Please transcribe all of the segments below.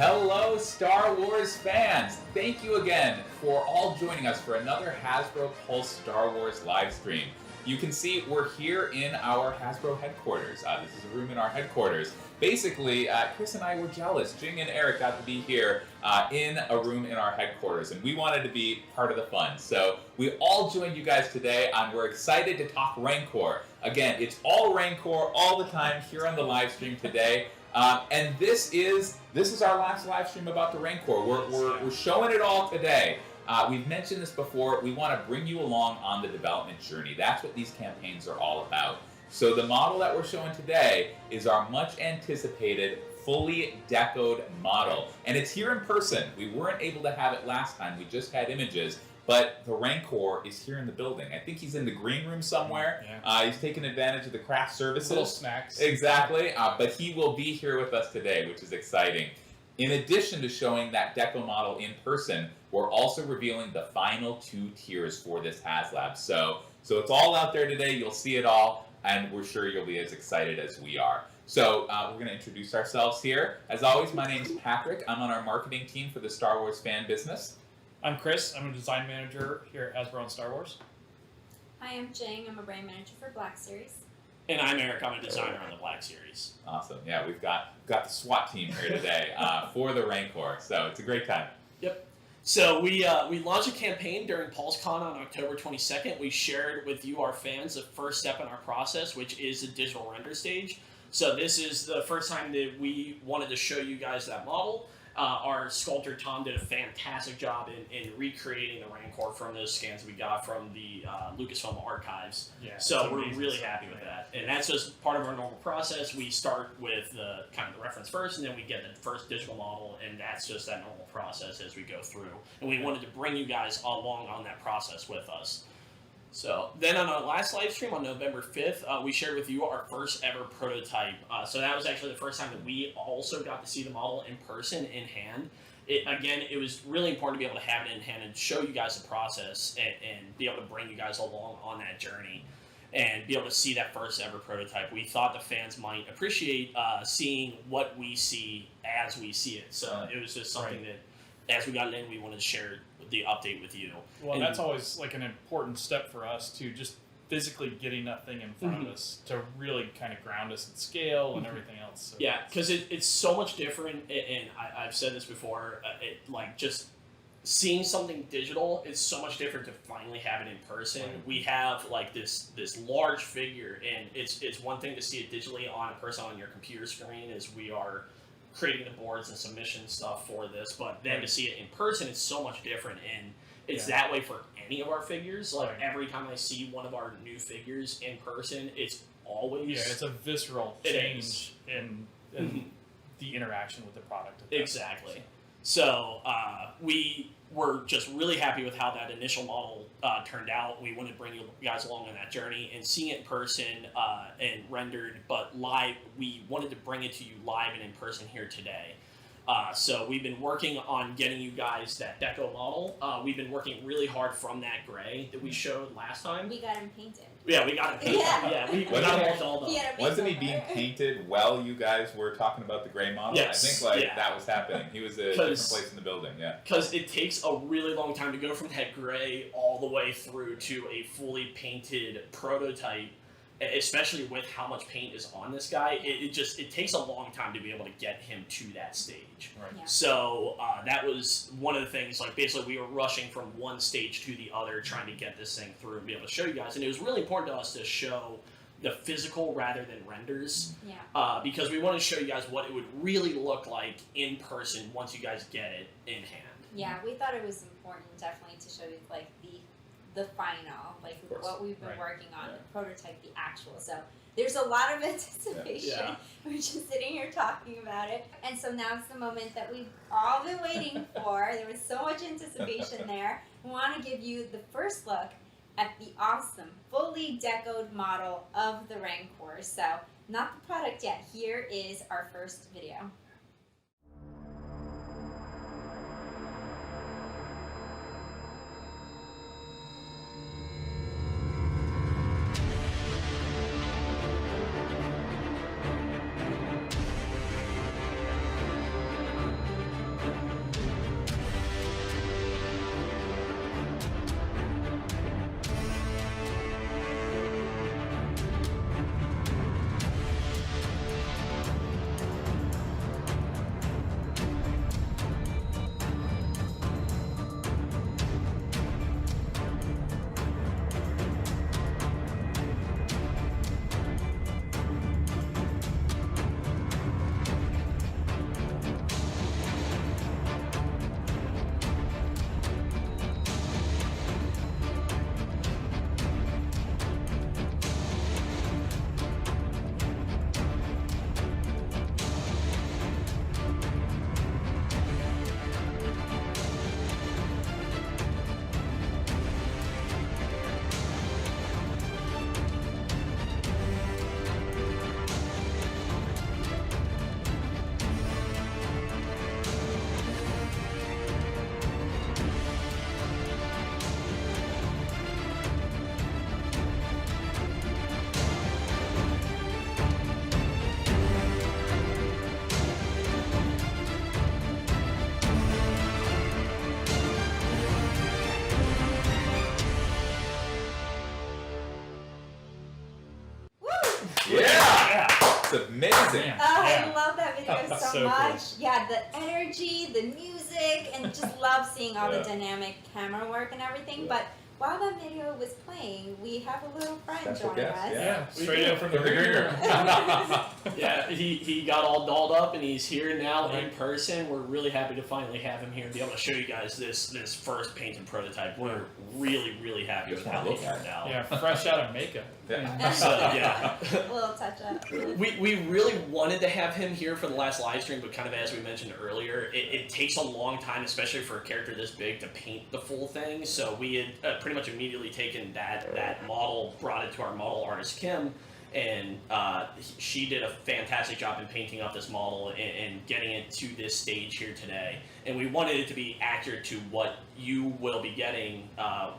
Hello, Star Wars fans! Thank you again for all joining us for another Hasbropulse Star Wars live stream. You can see we're here in our Hasbro headquarters. This is a room in our headquarters. Basically, Chris and I were jealous. Jing and Eric got to be here in a room in our headquarters, and we wanted to be part of the fun. So we all joined you guys today, and we're excited to talk Rancor. Again, it's all Rancor all the time here on the live stream today. And this is our last live stream about the Rancor. We're showing it all today. We've mentioned this before. We want to bring you along on the development journey. That's what these campaigns are all about. So the model that we're showing today is our much anticipated, fully decoed model. And it's here in person. We weren't able to have it last time. We just had images. But the Rancor is here in the building. I think he's in the green room somewhere. Yeah. He's taking advantage of the craft services. Little snacks. Exactly. But he will be here with us today, which is exciting. In addition to showing that deco model in person, we're also revealing the final 2 tiers for this Haslab. So it's all out there today. You'll see it all, and we're sure you'll be as excited as we are. So we're going to introduce ourselves here. As always, my name's Patrick. I'm on our marketing team for the Star Wars fan business. I'm Chris. I'm a design manager here at Hasbro and Star Wars. Hi, I'm Jing. I'm a brand manager for Black Series. And I'm Eric. I'm a designer on the Black Series. Awesome. Yeah, we've got the SWAT team here today for the Rancor, so it's a great time. Yep. So we launched a campaign during PulseCon on October 22nd. We shared with you, our fans, the first step in our process, which is the digital render stage. So this is the first time that we wanted to show you guys that model. Our sculptor Tom did a fantastic job in recreating the Rancor from those scans we got from the Lucasfilm archives. Yeah, so we're really happy with that. And that's just part of our normal process. We start with the reference first, and then we get the first digital model, and that's just that normal process as we go through. And we wanted to bring you guys along on that process with us. So then on our last live stream on November 5th, we shared with you our first ever prototype. So that was actually the first time that we also got to see the model in person, in hand. It was really important to be able to have it in hand and show you guys the process and be able to bring you guys along on that journey and be able to see that first ever prototype. We thought the fans might appreciate seeing what we see as we see it. So it was just something that, as we got it in, we wanted to share the update with you. Well, and that's always like an important step for us to just physically getting that thing in front of us to really kind of ground us in scale and everything else. So yeah, because it's so much different, and I've said this before, just seeing something digital is so much different to finally have it in person. Right. We have this large figure, and it's one thing to see it digitally on a person on your computer screen as we are creating the boards and submission stuff for this, but then to see it in person, it's so much different, and it's that way for any of our figures. Every time I see one of our new figures in person, it's always it's a visceral change in the interaction with the product. Exactly. So we were just really happy with how that initial model turned out. We wanted to bring you guys along on that journey, and seeing it in person and rendered, but live, we wanted to bring it to you live and in person here today. So we've been working on getting you guys that deco model. We've been working really hard from that gray that we showed last time. We got him painted. Yeah, we got it painted. Yeah, we got it all done. Wasn't he being painted while you guys were talking about the gray model? Yes. I think that was happening. He was a different place in the building, Because it takes a really long time to go from that gray all the way through to a fully painted prototype, especially with how much paint is on this guy. It takes a long time to be able to get him to that stage. Right. Yeah. So that was one of the things, basically we were rushing from one stage to the other trying to get this thing through and be able to show you guys. And it was really important to us to show the physical rather than renders. Yeah. Because we wanted to show you guys what it would really look like in person once you guys get it in hand. Yeah, we thought it was important definitely to show you the final, what we've been working on, the prototype, the actual. So there's a lot of anticipation. Yeah. We're just sitting here talking about it. And so now it's the moment that we've all been waiting for. There was so much anticipation there. We want to give you the first look at the awesome, fully decoed model of the Rancor. So not the product yet. Here is our first video. much. Yeah, the energy, the music, and just love seeing all the dynamic camera work and everything. But while that video was playing, we have a little friend Special joining guest, us. Yeah, straight out from the green green room. Yeah, he got all dolled up and he's here now in Right. person. We're really happy to finally have him here and be able to show you guys this first painted prototype. We're really happy with Just how wanna they look at turned it. out. Yeah, fresh out of makeup. Yeah. So yeah. A little touch up. We really wanted to have him here for the last live stream, but kind of as we mentioned earlier, it takes a long time, especially for a character this big, to paint the full thing. So we had pretty much immediately taken that model, brought it to our model artist Kim, and she did a fantastic job in painting up this model and getting it to this stage here today. And we wanted it to be accurate to what you will be getting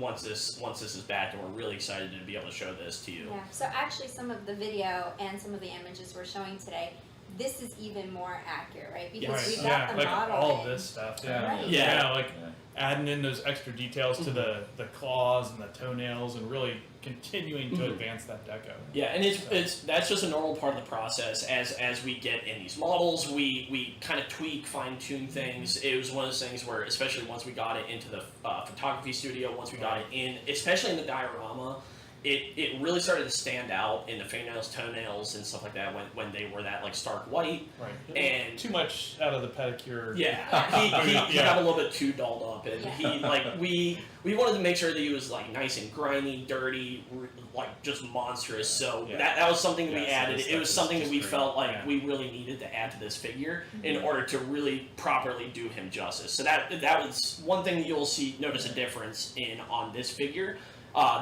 once this is back, and we're really excited to be able to show this to you. Yeah. So actually, some of the video and some of the images we're showing today, this is even more accurate, right? Because Yes. we got Yeah, the like model all in. this stuff. Yeah. Right. Yeah. Like adding in those extra details to the claws and the toenails, and really continuing to advance that deco. Yeah, and it's that's just a normal part of the process. As we get in these models, we kind of tweak, fine tune things. It was one of those things where, especially once we got it into the photography studio, once we got it in, especially in the diorama, it really started to stand out in the fingernails, toenails, and stuff like that when they were that like stark white. Right. And Too much out of the pedicure. yeah, he got a little bit too dolled up, and he like we wanted to make sure that he was like nice and grimy, dirty, like just monstrous. So that was something that we added. It was something that we felt like we really needed to add to this figure in order to really properly do him justice. So that was one thing that you'll notice a difference on this figure.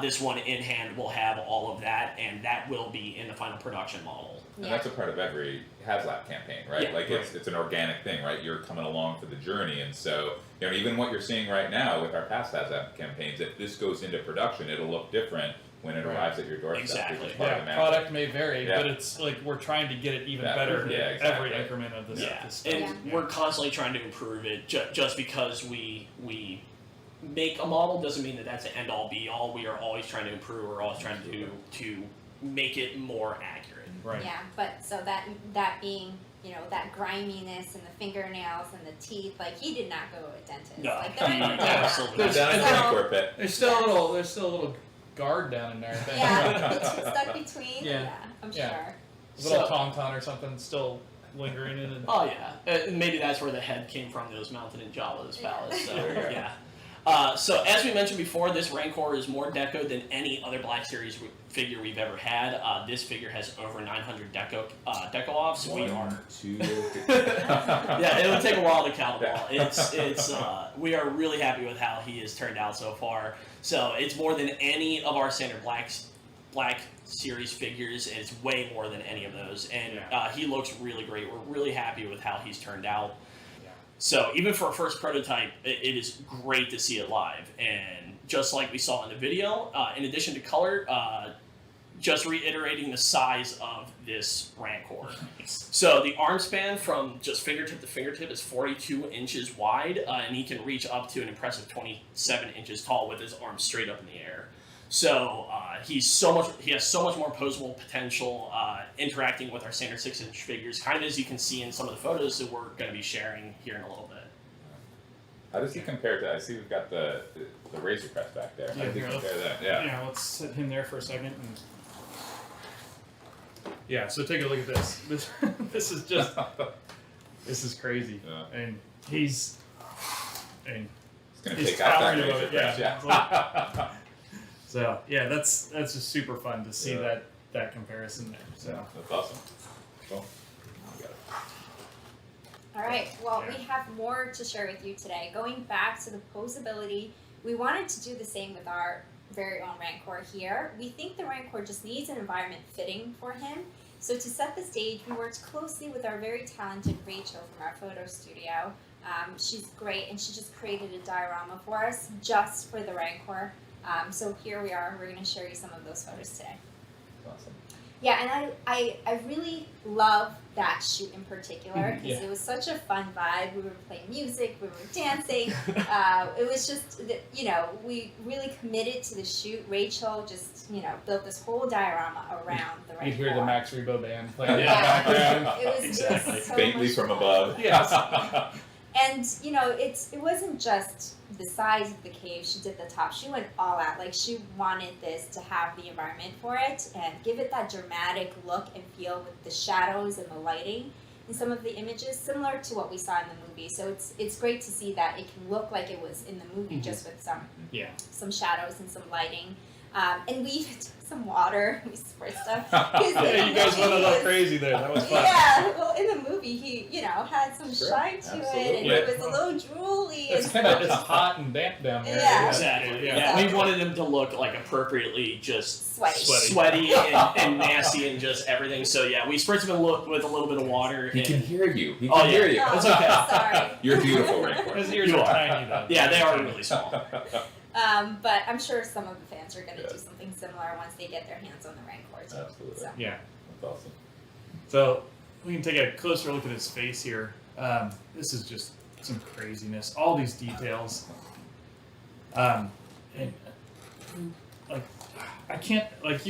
This one in hand will have all of that, and that will be in the final production model. And that's a part of every Haslab campaign, right? Yeah, like it's an organic thing, right? You're coming along for the journey, and so even what you're seeing right now with our past Haslab campaigns, if this goes into production, it'll look different when it arrives at your doorstep. Exactly. Which is part of the magic. Product may vary, but it's like we're trying to get it even better in every increment of this. Yeah, this stuff. and we're constantly trying to improve it. Just because we make a model doesn't mean that that's an end all be all. We are always trying to improve. We're always trying to make it more accurate. Right. Yeah, but so that being, that griminess and the fingernails and the teeth, like he did not go to a dentist. No, like, the Rancor did not. absolutely. Down in the So- Rancor pit. There's still a little guard down in there. I think. Yeah, stuck between. Yeah. I'm Yeah. sure. A little tauntaun or something still lingering in it. Oh yeah, maybe that's where the head came from that was mounted in Jabba's palace. So yeah. So as we mentioned before, this Rancor is more deco than any other Black Series figure we've ever had. This figure has over 900 deco offs. We are 1, 2, yeah, it'll take a while to count them all. It's we are really happy with how he has turned out so far. So it's more than any of our standard Black Series figures, and it's way more than any of those. And he looks really great. We're really happy with how he's turned out. So even for a first prototype, it is great to see it live. And just like we saw in the video, in addition to color, just reiterating the size of this Rancor. So the arm span from just fingertip to fingertip is 42 inches wide, and he can reach up to an impressive 27 inches tall with his arms straight up in the air. So he has so much more posable potential interacting with our standard 6-inch figures, kind of as you can see in some of the photos that we're going to be sharing here in a little bit. How does he compare to? I see we've got the Razor Crest back there. How does he compare that? Yeah, let's sit him there for a second. Yeah, so take a look at this. This is just this is crazy. Yeah. And he's He's gonna he's take out that towering Razor above it, Crest. so yeah, that's just super fun to see that comparison there. So That's awesome. Cool. All right, well, we have more to share with you today. Going back to the posability, we wanted to do the same with our very own Rancor here. We think the Rancor just needs an environment fitting for him. So to set the stage, we worked closely with our very talented Rachel from our photo studio. She's great, and she just created a diorama for us just for the Rancor. So here we are. We're going to show you some of those photos today. Awesome. Yeah, and I really love that shoot in particular because Yeah. it was such a fun vibe. We were playing music, we were dancing. It was just, we really committed to the shoot. Rachel just, built this whole diorama around the Rancor. You'd hear the Max Rebo band playing in the Yeah. background. It was Exactly. so Faintly much from fun. above. Yes. And it wasn't just the size of the cave. She did the top. She went all out. Like she wanted this to have the environment for it and give it that dramatic look and feel with the shadows and the lighting in some of the images, similar to what we saw in the movie. So it's great to see that it can look like it was in the movie, just with Yeah. some shadows and some lighting. And we even took some water. We sprayed stuff. Yeah, you guys went a little crazy there. That was fun. Yeah, well, in the movie, he, had some Sure, shine to it, and absolutely. it was a little drooly. It's and kind of hot and damp down there. Yeah. Exactly. Yeah. Yeah, we wanted him to look like appropriately just sweaty. Sweaty. and nasty and just everything. So yeah, we sprayed him with a little bit of water. He can And, hear you. He Oh, can yeah. hear you. Oh, It's okay. Sorry. You're beautiful, Rancor. His ears You are are. tiny though. yeah, they are really small. But I'm sure some of the fans are going to Yeah. do something similar once they get their hands on the Rancor too. Absolutely. So. Yeah. That's awesome. So we can take a closer look at his face here. This is just some craziness. All these details. And like I can't like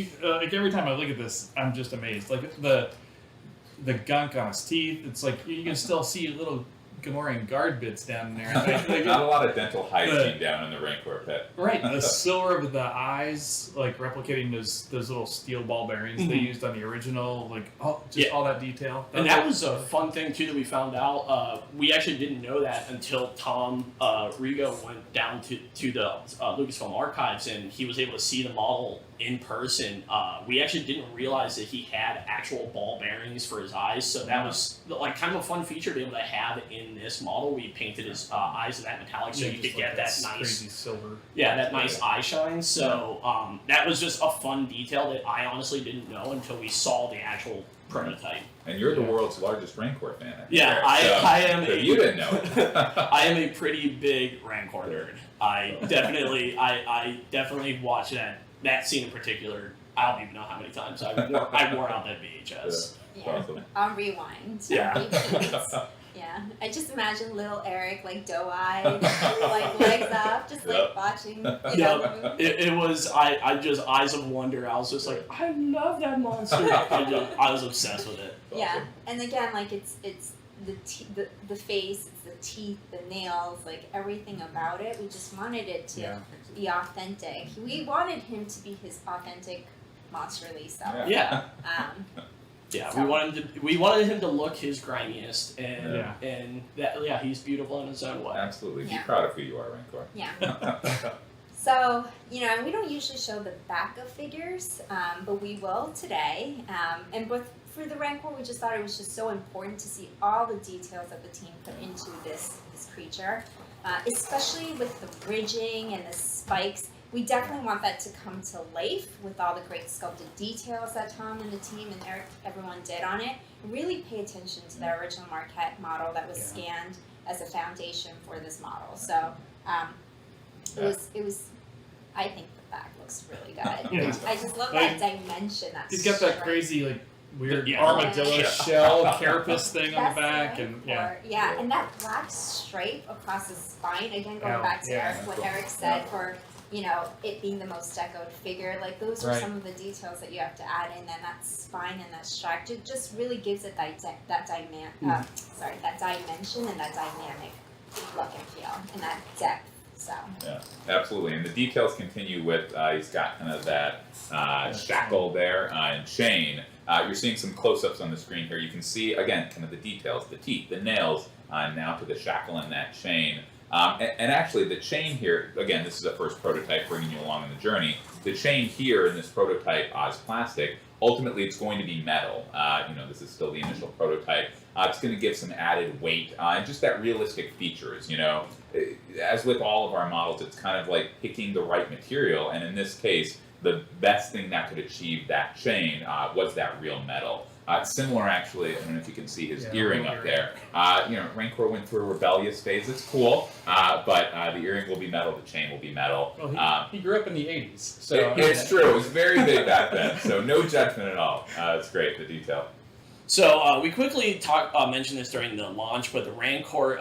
every time I look at this, I'm just amazed. Like the gunk on his teeth. It's like you can still see little Gamorrean guard bits down there. Like, Not a lot of dental hygiene down in the Rancor pit. right, the silver of the eyes, like replicating those little steel ball bearings they Mhm. used on the original, like Yeah. all that detail. And that was a fun thing too that we found out. We actually didn't know that until Tom Rigo went down to the Lucasfilm archives and he was able to see the model in person. We actually didn't realize that he had actual ball bearings for his eyes, so that was like kind of a fun feature to be able to have in this model. We painted his eyes that metallic so Yeah, you just could like get that nice. crazy silver. Yeah, that nice eye shine. So that was just a fun detail that I honestly didn't know until we saw the actual prototype. And you're the world's largest Rancor fan. Yeah, there, I am So a- you didn't know it. I am a pretty big Rancor nerd. I definitely watch that scene in particular. I don't even know how many times I wore out that VHS. Yeah. Awesome. On rewind. Yeah. Repeats. Yeah. I just imagine little Eric like doe-eyed, like legs up, just like Yep. watching. Yeah. It was I just eyes of wonder. I was just like, I love that monster. I was obsessed with it. Yeah, Awesome. and again, like it's the face, it's the teeth, the nails, like everything about it. We just wanted it to Yeah. be authentic. We wanted him to be his authentic monsterly self. Yeah. Yeah. Yeah, So- we wanted him to look his grimiest, and Yeah. and he's beautiful in his own way. Absolutely. Be Yeah. proud of who you are, Rancor. Yeah. So, and we don't usually show the back of figures, but we will today. For the Rancor, we just thought it was just so important to see all the details that the team put into this creature, especially with the bridging and the spikes. We definitely want that to come to life with all the great sculpted details that Tom and the team and Eric, everyone did on it. Really pay attention to the original Marquette model that was scanned as a foundation for this model. So it was. I think the back looks really good. Yeah. I just love Like, that dimension. That He's got that strength. crazy like weird Yeah. armadillo Yeah. shell carapace thing on That's the back, the and Rancor. And that black stripe across his spine. Again, going Oh, back to yeah. Eric, what Cool. Eric said for it being the most decoed figure. Like those are Right. some of the details that you have to add in, and that spine and that stripe just really gives it that dimension and that dynamic look and feel and that depth. So Yeah, absolutely. And the details continue with, he's got kind of that shackle there and chain. You're seeing some close-ups on the screen here. You can see, again, kind of the details, the teeth, the nails, now to the shackle and that chain. And actually, the chain here, again, this is a first prototype bringing you along on the journey. The chain here in this prototype is plastic. Ultimately, it's going to be metal. This is still the initial prototype. It's going to give some added weight and just that realistic features, As with all of our models, it's kind of like picking the right material. And in this case, the best thing that could achieve that chain was that real metal. Similar, actually. I don't know if you can see his Yeah, earring up there. Rancor went through a rebellious phase. It's cool, but the earring will be metal. The chain will be metal. Well, he grew up in the 80s, so it's true. It was very big back then, so no judgment at all. It's great, the detail. So we quickly mentioned this during the launch, but the Rancor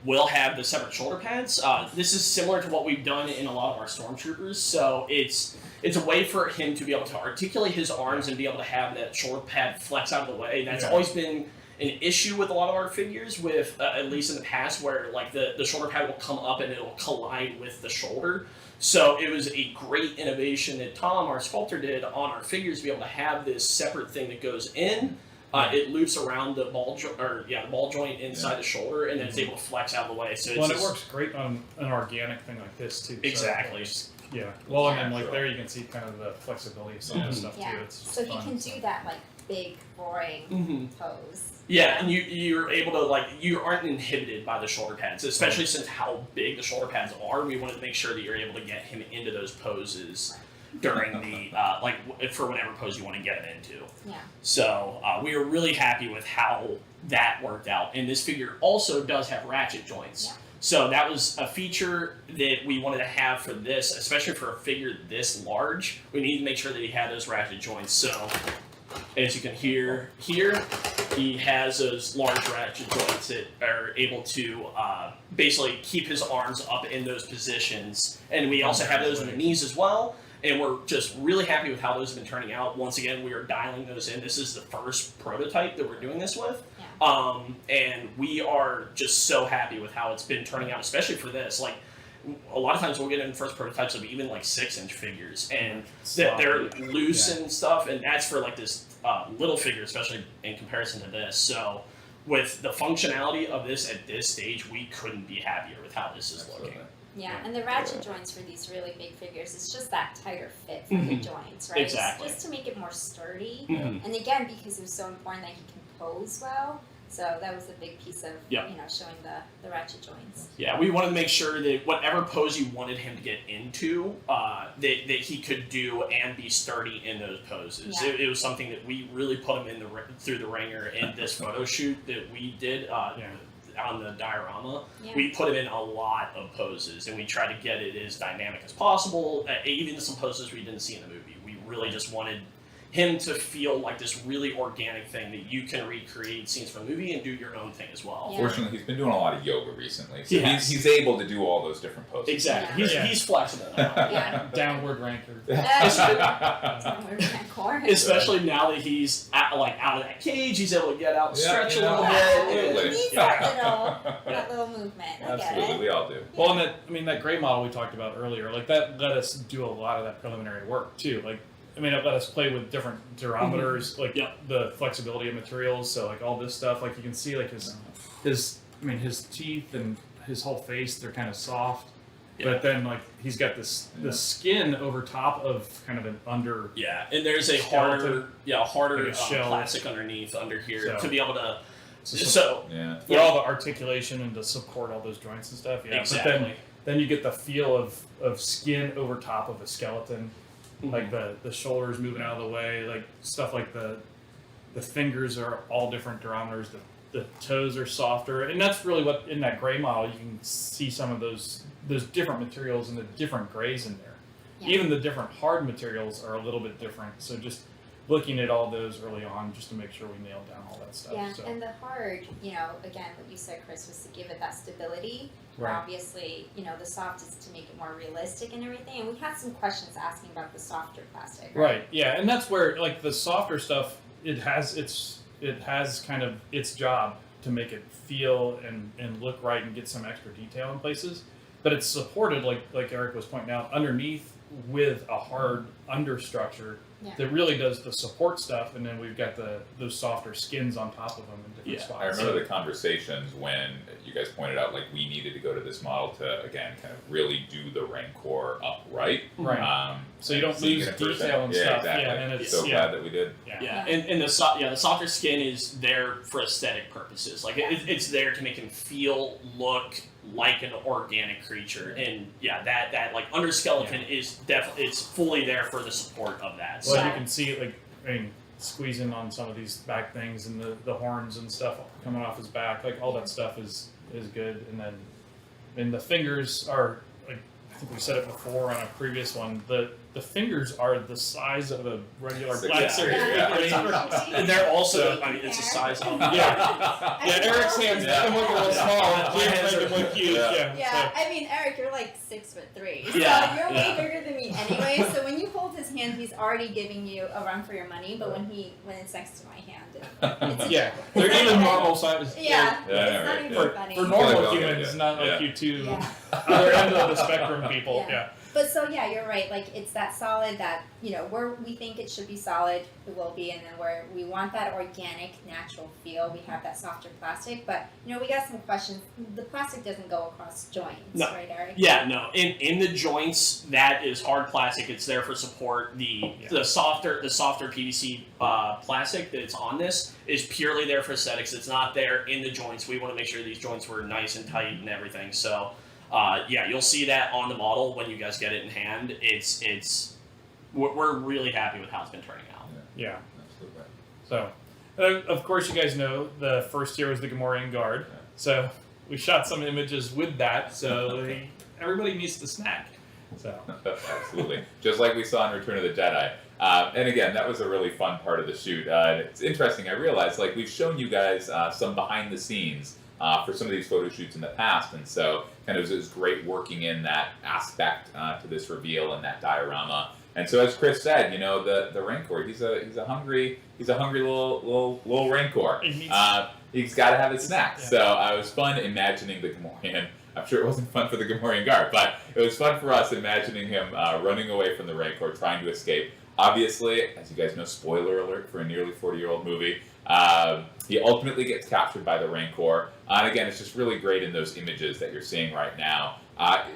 will have the separate shoulder pads. This is similar to what we've done in a lot of our Stormtroopers, so it's a way for him to be able to articulate his arms and be able to have that shoulder pad flex out of the way. That's always been an issue with a lot of our figures, with at least in the past, where like the shoulder pad will come up and it'll collide with the shoulder. So it was a great innovation that Tom, our sculptor, did on our figures to be able to have this separate thing that goes in. It loops around the ball joint inside the shoulder, and then it's able to flex out of the way. So it works great on an organic thing like this too. Exactly. So well, and then like there you can see kind of the flexibility of some of the stuff too. It's so fun, he can do that like big boring pose. Yeah, and you're able to you aren't inhibited by the shoulder pads, especially since how big the shoulder pads are. We wanted to make sure that you're able to get him into those poses during the for whatever pose you want to get him into. Yeah. So we are really happy with how that worked out. And this figure also does have ratchet joints. Yeah. So that was a feature that we wanted to have for this, especially for a figure this large. We need to make sure that he had those ratchet joints. So as you can hear here, he has those large ratchet joints that are able to basically keep his arms up in those positions. And we also have those in the knees as well. And we're just really happy with how those have been turning out. Once again, we are dialing those in. This is the first prototype that we're doing this with. Yeah. And we are just so happy with how it's been turning out, especially for this. Like, a lot of times we'll get in first prototypes of even like 6-inch figures, and they're loose and stuff, and that's for like this little figure, especially in comparison to this. So with the functionality of this at this stage, we couldn't be happier with how this is looking. Yeah, and the ratchet joints for these really big figures, it's just that tighter fit for the joints, right? Exactly. Just to make it more sturdy. And again, because it was so important that he can pose well, so that was a big piece of showing the ratchet joints. Yeah, we wanted to make sure that whatever pose you wanted him to get into, that he could do and be sturdy in those poses. Yeah. It was something that we really put him in through the ringer in this photo shoot that we did. On the diorama, we put him in a lot of poses, and we tried to get it as dynamic as possible. Even some poses we didn't see in the movie. We really just wanted him to feel like this really organic thing that you can recreate scenes from the movie and do your own thing as well. Yeah. Fortunately, he's been doing a lot of yoga recently, so he's able to do all those different poses. Exactly. He's flexible. Downward Rancor. Downward Rancor. Especially now that he's out of that cage, he's able to get out and stretch a little He bit. needs that little movement. I get Absolutely, it. we all do. Well, and that gray model we talked about earlier, like that let us do a lot of that preliminary work too. Like, I mean, it let us play with different durometers, like the flexibility of materials. So like all this stuff, like you can see like his teeth and his whole face, they're kind of soft. But then like he's got the skin over top of kind of an under. Yeah, and there's a harder shell. plastic underneath under here to be able to. For all the articulation and to support all those joints and stuff. Yeah, exactly. But then you get the feel of skin over top of a skeleton. Like the shoulders moving out of the way, like stuff like the fingers are all different durometers, the toes are softer, and that's really what in that gray model you can see some of those different materials and the different grays in there. Yeah. Even the different hard materials are a little bit different. So just looking at all those early on, just to make sure we nailed down all that stuff. Yeah, so. and the hard, again, what you said, Chris, was to give it that stability. Right. Obviously, the soft is to make it more realistic and everything. And we had some questions asking about the softer plastic. Right. Yeah, and that's where like the softer stuff, it has kind of its job to make it feel and look right and get some extra detail in places. But it's supported, like Eric was pointing out, underneath with a hard understructure that really does the support stuff, and then we've got those softer skins on top of them in different spots. I remember the conversations when you guys pointed out like we needed to go to this model to again kind of really do the Rancor upright. Right. So you don't lose detail and stuff. Exactly. Yeah, and it's so glad that we did. And the softer skin is there for aesthetic purposes. Like it's there to make him feel, look like an organic creature, and that like underskeleton is definitely it's fully there for the support of that. Well, you can see squeezing on some of these back things and the horns and stuff coming off his back. Like all that stuff is good. And then, the fingers are like I think we said it before on a previous one. The fingers are the size of a regular blaster. And they're also, it's a size of Eric's hands make them look a little small. My hands make them look huge. Yeah, So. I mean, Eric, you're like 6'3", so Yeah, you're way bigger than me anyway. So when you hold his hand, he's already giving you a run for your money. But when it's next to my hand, it's they're even normal size. Yeah, it's not even funny. For normal humans, not like you two other end of the spectrum people. Yeah. But so you're right. Like it's that solid that where we think it should be solid, it will be, and then where we want that organic, natural feel, we have that softer plastic. But we got some questions. The plastic doesn't go across joints, right, Eric? Yeah, no. In the joints, that is hard plastic. It's there for support. The softer PVC plastic that's on this is purely there for aesthetics. It's not there in the joints. We want to make sure these joints were nice and tight and everything. So. You'll see that on the model when you guys get it in hand. We're really happy with how it's been turning out. Yeah. Absolutely. So, of course, you guys know the first tier was the Gamorrean Guard. Yeah. So we shot some images with that. So everybody needs to snack. So absolutely, just like we saw in Return of the Jedi. And again, that was a really fun part of the shoot. It's interesting. I realized we've shown you guys some behind the scenes. For some of these photo shoots in the past, and so kind of it was great working in that aspect to this reveal and that diorama. And so, as Chris said, the Rancor, he's a hungry little Rancor. He's got to have his snacks. So it was fun imagining the Gamorrean. I'm sure it wasn't fun for the Gamorrean Guard, but it was fun for us imagining him running away from the Rancor, trying to escape. Obviously, as you guys know, spoiler alert for a nearly 40-year-old movie. He ultimately gets captured by the Rancor. And again, it's just really great in those images that you're seeing right now.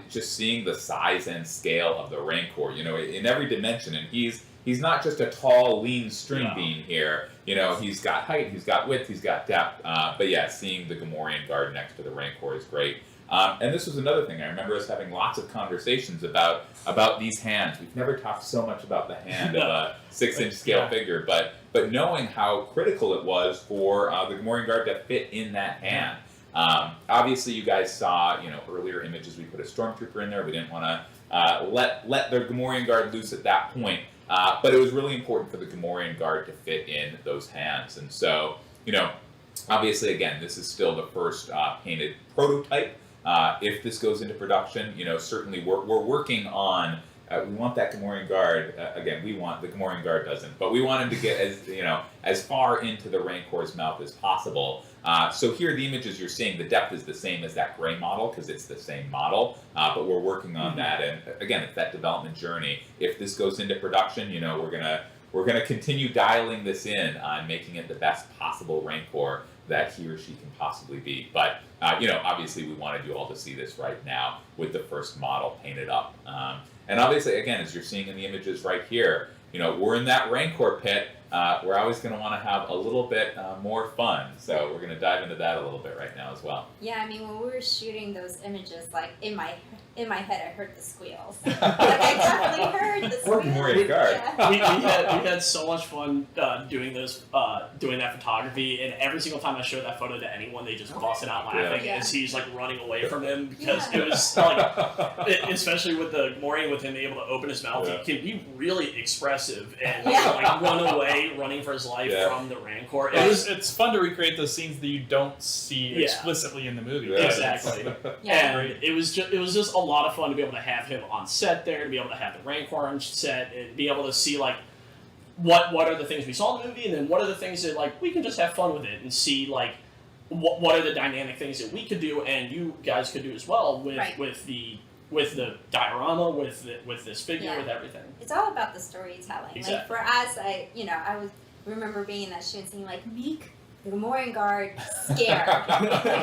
Just seeing the size and scale of the Rancor, in every dimension. And he's not just a tall, lean string bean here. He's got height, he's got width, he's got depth. But yeah, seeing the Gamorrean Guard next to the Rancor is great. And this was another thing. I remember us having lots of conversations about these hands. We've never talked so much about the hand of a 6-inch scale figure, but knowing how critical it was for the Gamorrean Guard to fit in that hand. Obviously, you guys saw earlier images. We put a stormtrooper in there. We didn't want to let the Gamorrean Guard loose at that point, but it was really important for the Gamorrean Guard to fit in those hands. And so, obviously, again, this is still the first painted prototype. If this goes into production, certainly we're working on. We want that Gamorrean Guard. Again, the Gamorrean Guard doesn't, but we want him to get as far into the Rancor's mouth as possible. So here, the images you're seeing, the depth is the same as that gray model because it's the same model. But we're working on that, and again, it's that development journey. If this goes into production, we're gonna continue dialing this in on making it the best possible Rancor that he or she can possibly be. But obviously, we wanted you all to see this right now with the first model painted up. And obviously, again, as you're seeing in the images right here, we're in that Rancor pit. We're always going to want to have a little bit more fun. So we're going to dive into that a little bit right now as well. Yeah, I mean, when we were shooting those images, in my head, I heard the squeals. I definitely heard the squeals. Poor Gamorrean Guard. Yeah. we had so much fun doing that photography, and every single time I showed that photo to anyone, they just busted out laughing as he's running away from him because it was especially with the Gamorrean, with him able to open his mouth, he can be really expressive and run away, running for his life from the Rancor. It's fun to recreate those scenes that you don't see explicitly in the movie. Yeah. Exactly. And it was just a lot of fun to be able to have him on set there, to be able to have the Rancor on set, and be able to see what are the things we saw in the movie, and then what are the things that we can just have fun with it and see what are the dynamic things that we could do and you guys could do as well with the diorama, with this figure, with everything. It's all about the storytelling. Exactly. For us, I remember being in that shoot and saying make the Gamorrean Guard scared.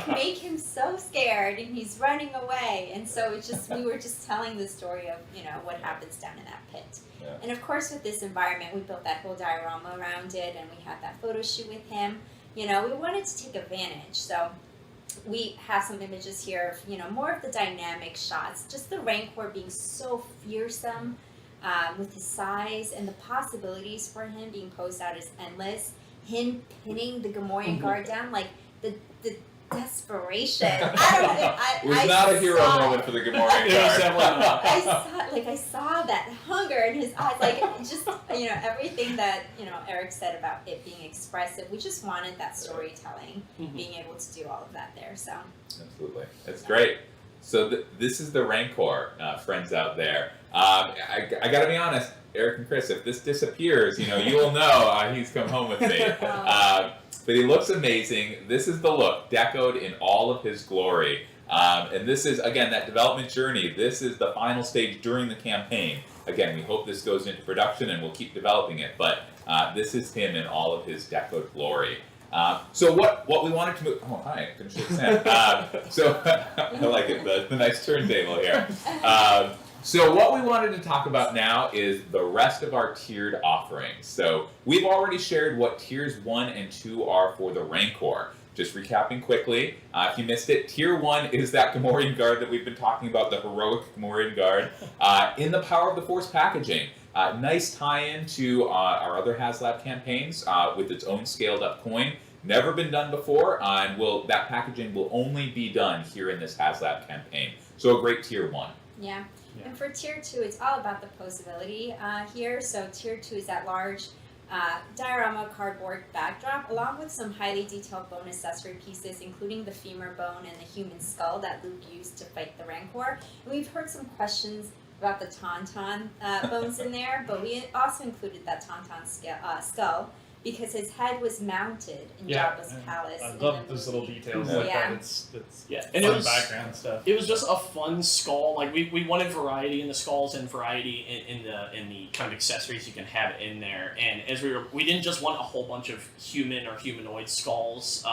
Make him so scared, and he's running away. And so we were just telling the story of what happens down in that pit. Yeah. And of course, with this environment, we built that whole diorama around it, and we had that photo shoot with him. We wanted to take advantage. So we have some images here of more of the dynamic shots, just the Rancor being so fearsome. with his size and the possibilities for him being posed out is endless. Him pinning the Gamorrean guard down, like the desperation. I It was not a hero moment for the Gamorrean guard. I saw that hunger in his eyes, like just everything that Eric said about it being expressive. We just wanted that storytelling, being able to do all of that there. So absolutely, it's great. So this is the Rancor, friends out there. I got to be honest, Eric and Chris, if this disappears, you will know he's come home with me. But he looks amazing. This is the look, decoed in all of his glory. And this is, again, that development journey. This is the final stage during the campaign. Again, we hope this goes into production and we'll keep developing it. But this is him in all of his decoed glory. So what we wanted to move... Oh, hi. I couldn't shake his hand. So I like it, the nice turntable here. So what we wanted to talk about now is the rest of our tiered offerings. So we've already shared what tiers 1 and 2 are for the Rancor. Just recapping quickly, if you missed it, tier 1 is that Gamorrean guard that we've been talking about, the heroic Gamorrean guard, in the Power of the Force packaging. Nice tie-in to our other Haslab campaigns with its own scaled-up coin. Never been done before, and that packaging will only be done here in this Haslab campaign. So a great tier 1. Yeah. And for tier 2, it's all about the posability here. So tier 2 is that large diorama cardboard backdrop, along with some highly detailed bone accessory pieces, including the femur bone and the human skull that Luke used to fight the Rancor. And we've heard some questions about the Tauntaun bones in there, but we also included that Tauntaun skull because his head was mounted in Jabba's palace. I love those little details like that. It's and fun background stuff. It was just a fun skull. Like we wanted variety in the skulls and variety in the kind of accessories you can have in there. And as we didn't just want a whole bunch of human or humanoid skulls.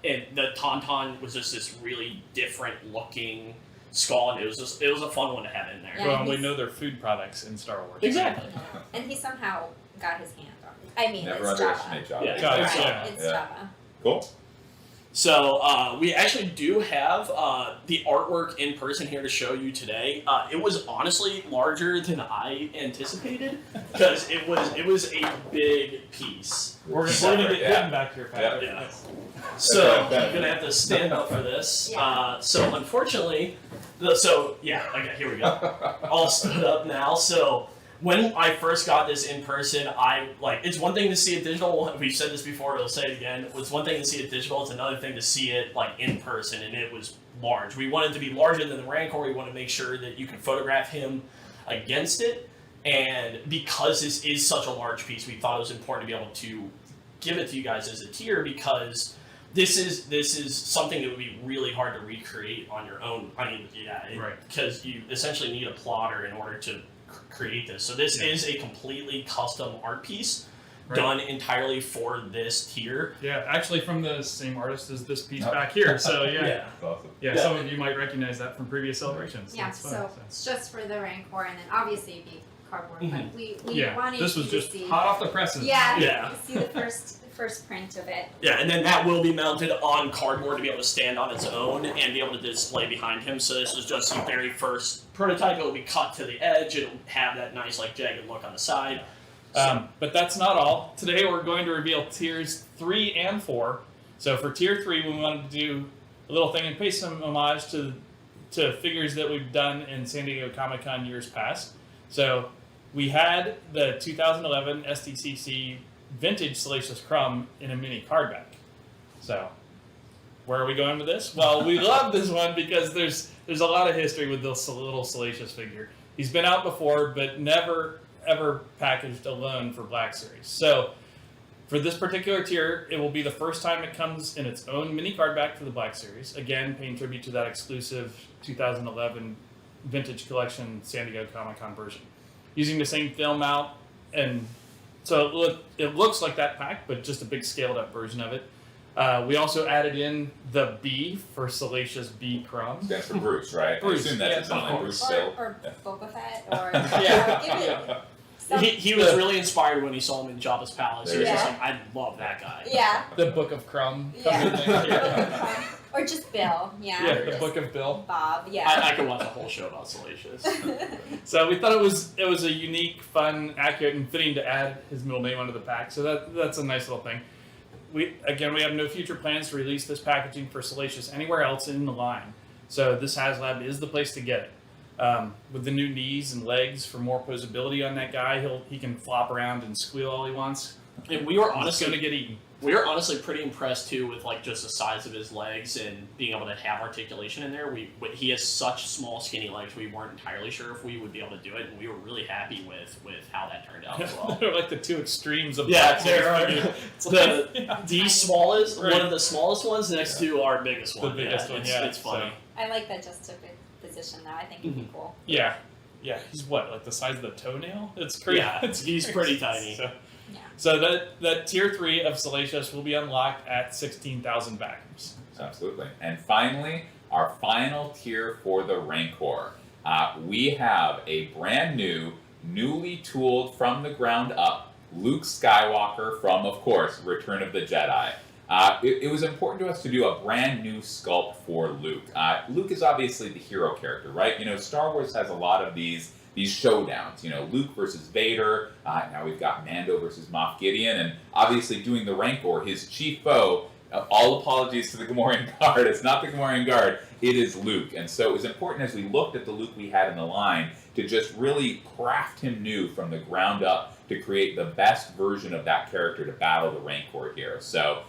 And the Tauntaun was just this really different looking skull, and it was a fun one to have in there. Yeah, well, we know they're food products in Star Wars. Exactly. And he somehow got his hand on it. I mean, Never it's underestimate Jabba. Jabba. It's Jabba. Cool. So we actually do have the artwork in person here to show you today. It was honestly larger than I anticipated because it was a big piece. We're gonna get hidden back here, Pat. Yeah. So I'm gonna have to stand up for this. So unfortunately, okay, here we go. All stood up now. So when I first got this in person, it's one thing to see it digital. We've said this before, we'll say it again. It's one thing to see it digital, it's another thing to see it in person, and it was large. We wanted it to be larger than the Rancor. We want to make sure that you can photograph him against it, and because this is such a large piece, we thought it was important to be able to give it to you guys as a tier because this is something that would be really hard to recreate on your own. I mean, because you essentially need a plotter in order to create this. So this is a completely custom art piece done entirely for this tier. Yeah, actually from the same artist as this piece back here. So That's awesome. Some of you might recognize that from previous celebrations. Yeah, That's fun, so it's just for the Rancor, and then obviously it'd be cardboard, but we wanted this was you to just see. hot off the presses. Yeah. See the first print of it. Yeah, and then that will be mounted on cardboard to be able to stand on its own and be able to display behind him. So this is just the very first prototype. It will be cut to the edge. It'll have that nice jagged look on the side. But that's not all. Today we're going to reveal tiers 3 and 4. So for tier 3, we wanted to do a little thing and pay some homage to figures that we've done in San Diego Comic-Con years past. So we had the 2011 SDCC vintage Salacious Crumb in a mini card back. So where are we going with this? Well, we love this one because there's a lot of history with this little Salacious figure. He's been out before, but never ever packaged alone for Black Series. So for this particular tier, it will be the first time it comes in its own mini card back for the Black Series. Again, paying tribute to that exclusive 2011 vintage collection San Diego Comic-Con version. Using the same film out, and so it looks like that pack, but just a big scaled up version of it. We also added in the B for Salacious B Crumb. That's for Bruce, right? Bruce, I assume that's his name, Bruce still. Or Boba Fett, or Yeah. He was really inspired when he saw him in Jabba's palace. He was just like, I love that guy. Yeah. The Book of Crumb. Yeah. Or just Bill, yeah. Yeah, the just Book of Bill. Bob, yeah. I could watch a whole show about Salacious. So we thought it was a unique, fun, accurate, and fitting to add his middle name onto the pack. So that's a nice little thing. We have no future plans to release this packaging for Salacious anywhere else in the line. So this Haslab is the place to get it. With the new knees and legs for more posability on that guy, he can flop around and squeal all he wants. And we were He's honestly gonna get eaten. We were honestly pretty impressed too with like just the size of his legs and being able to have articulation in there. He has such small, skinny legs. We weren't entirely sure if we would be able to do it, and we were really happy with how that turned out as well. They're like the two extremes of Yeah, Black there are Series. the smallest, Right. one of the smallest ones next to our biggest one. The biggest one, It's funny. I like that juxtaposition though. I think it'd be cool. Yeah. Yeah, he's what, like the size of the toenail? It's crazy. Yeah, he's pretty tiny. So that tier 3 of Salacious will be unlocked at 16,000 backers. Absolutely. And finally, our final tier for the Rancor. We have a brand new, newly tooled from the ground up Luke Skywalker from, of course, Return of the Jedi. It was important to us to do a brand new sculpt for Luke. Luke is obviously the hero character, right? You know, Star Wars has a lot of these showdowns, you know, Luke versus Vader, now we've got Mando versus Moff Gideon, and obviously doing the Rancor, his chief foe. All apologies to the Gamorrean Guard, it's not the Gamorrean Guard, it is Luke. And so it was important as we looked at the Luke we had in the line to just really craft him new from the ground up to create the best version of that character to battle the Rancor here. So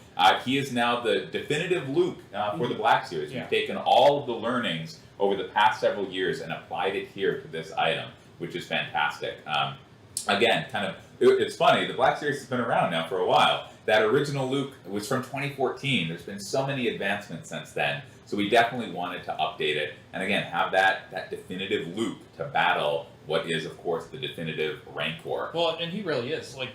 he is now the definitive Luke for the Black Series. Yeah. We've taken all of the learnings over the past several years and applied it here to this item, which is fantastic. Again, it's funny, the Black Series has been around now for a while. That original Luke was from 2014. There's been so many advancements since then. So we definitely wanted to update it. And again, have that definitive Luke to battle what is, of course, the definitive Rancor. Well, and he really is, like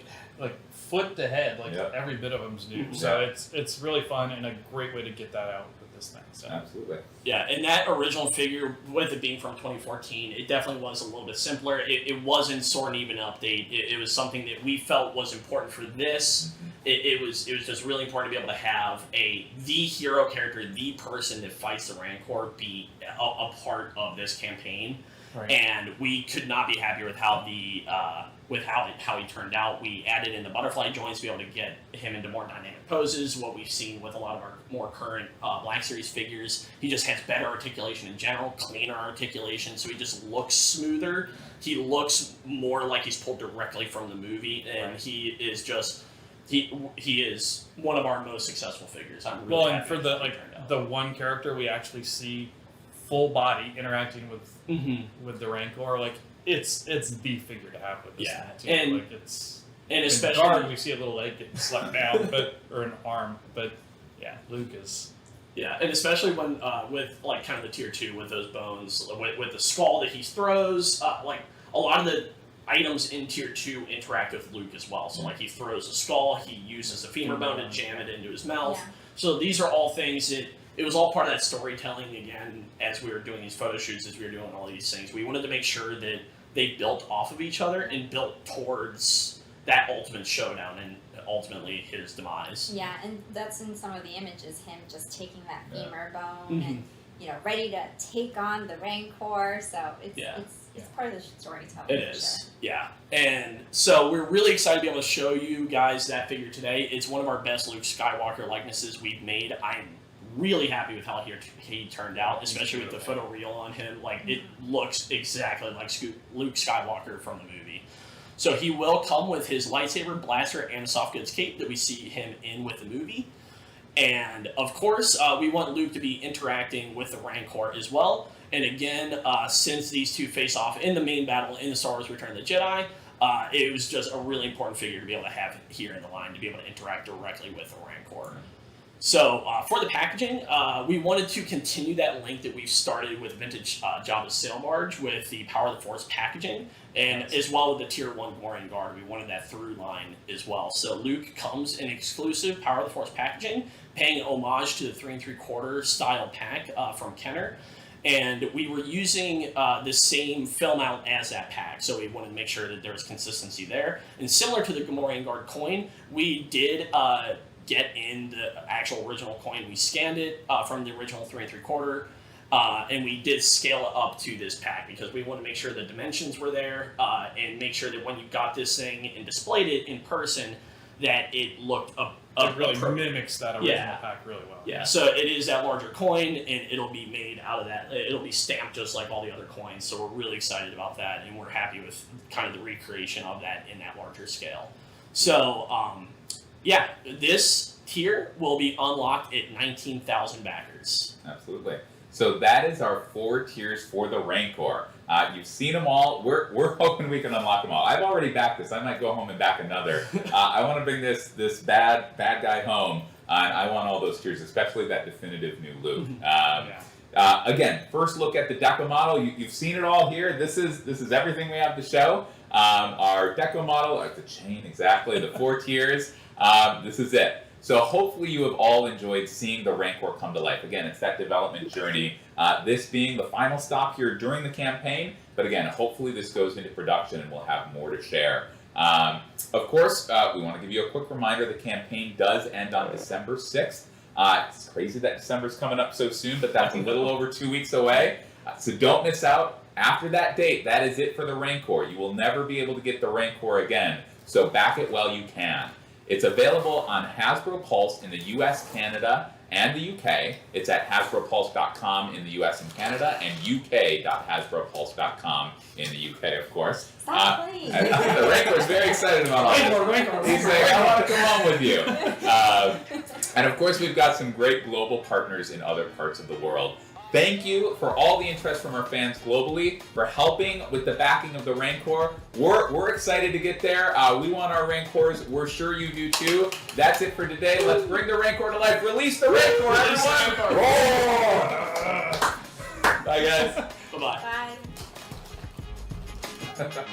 foot to head, Yep. every bit of him's new. So it's really fun and a great way to get that out with this thing. So. Absolutely. Yeah, and that original figure, with it being from 2014, it definitely was a little bit simpler. It wasn't sort of even an update. It was something that we felt was important for this. It was just really important to be able to have the hero character, the person that fights the Rancor, be a part of this campaign. Right. And we could not be happier with how how he turned out. We added in the butterfly joints to be able to get him into more dynamic poses, what we've seen with a lot of our more current Black Series figures. He just has better articulation in general, cleaner articulation, so he just looks smoother. He looks more like he's pulled directly from the movie, and he is just... He is one of our most successful figures. I'm really and happy for with the how he turned out. the one character we actually see full body interacting with the Rancor, it's the figure to have with this thing too. And especially Guard, we see a little leg getting slapped down, or an arm, but yeah, Luke is. Yeah, and especially when with kind of the tier 2 with those bones, with the skull that he throws, a lot of the items in tier 2 interact with Luke as well. So he throws a skull, he uses a femur bone to jam it into his mouth. Yeah. So these are all things that it was all part of that storytelling. Again, as we were doing these photo shoots, as we were doing all these things, we wanted to make sure that they built off of each other and built towards that ultimate showdown and ultimately his demise. Yeah, and that's in some of the images, him just taking that femur bone and ready to take on the Rancor. So it's part of the storytelling. It is, yeah. And so we're really excited to be able to show you guys that figure today. It's one of our best Luke Skywalker likenesses we've made. I'm really happy with how he turned out, especially with the photoreal on him. It looks exactly like Luke Skywalker from the movie. So he will come with his lightsaber, blaster, and a soft goods cape that we see him in with the movie. And of course, we want Luke to be interacting with the Rancor as well. And again, since these two face off in the main battle in the Star Wars Return of the Jedi, it was just a really important figure to be able to have here in the line, to be able to interact directly with the Rancor. So for the packaging, we wanted to continue that link that we've started with vintage Jabba's Sail Barge with the Power of the Force packaging, and as well with the Tier 1 Gamorrean Guard. We wanted that through line as well. So Luke comes in exclusive Power of the Force packaging, paying homage to the 3 3/4 style pack from Kenner. And we were using the same film out as that pack, so we wanted to make sure that there was consistency there. And similar to the Gamorrean Guard coin, we did get in the actual original coin. We scanned it from the original 3 3/4, and we did scale it up to this pack because we want to make sure the dimensions were there and make sure that when you got this thing and displayed it in person, that it looked it really mimics that original pack really well. Yeah, so it is that larger coin, and it'll be made out of that. It'll be stamped just like all the other coins, so we're really excited about that, and we're happy with kind of the recreation of that in that larger scale. So, yeah, this tier will be unlocked at 19,000 backers. Absolutely. So that is our 4 tiers for the Rancor. You've seen them all. We're hoping we can unlock them all. I've already backed this. I might go home and back another. I want to bring this bad guy home. And I want all those tiers, especially that definitive new loot. Again, first look at the deco model. You've seen it all here. This is everything we have to show. Our deco model, the chain exactly, the 4 tiers. This is it. So hopefully you have all enjoyed seeing the Rancor come to life. Again, it's that development journey. This being the final stop here during the campaign. But again, hopefully this goes into production and we'll have more to share. Of course, we want to give you a quick reminder, the campaign does end on December 6th. It's crazy that December's coming up so soon, but that's a little over 2 weeks away. So don't miss out. After that date, that is it for the Rancor. You will never be able to get the Rancor again. So back it while you can. It's available on Hasbropulse in the US, Canada, and the UK. It's at Hasbropulse.com in the US and Canada, and UK.Hasbropulse.com in the UK, of course. Stop playing. The Rancor is very excited about all this. He's saying, I want to come home with you. And of course, we've got some great global partners in other parts of the world. Thank you for all the interest from our fans globally, for helping with the backing of the Rancor. We're excited to get there. We want our Rancors. We're sure you do too. That's it for today. Let's bring the Rancor to life. Release the Rancor, everyone! Bye, guys. Bye-bye. Bye.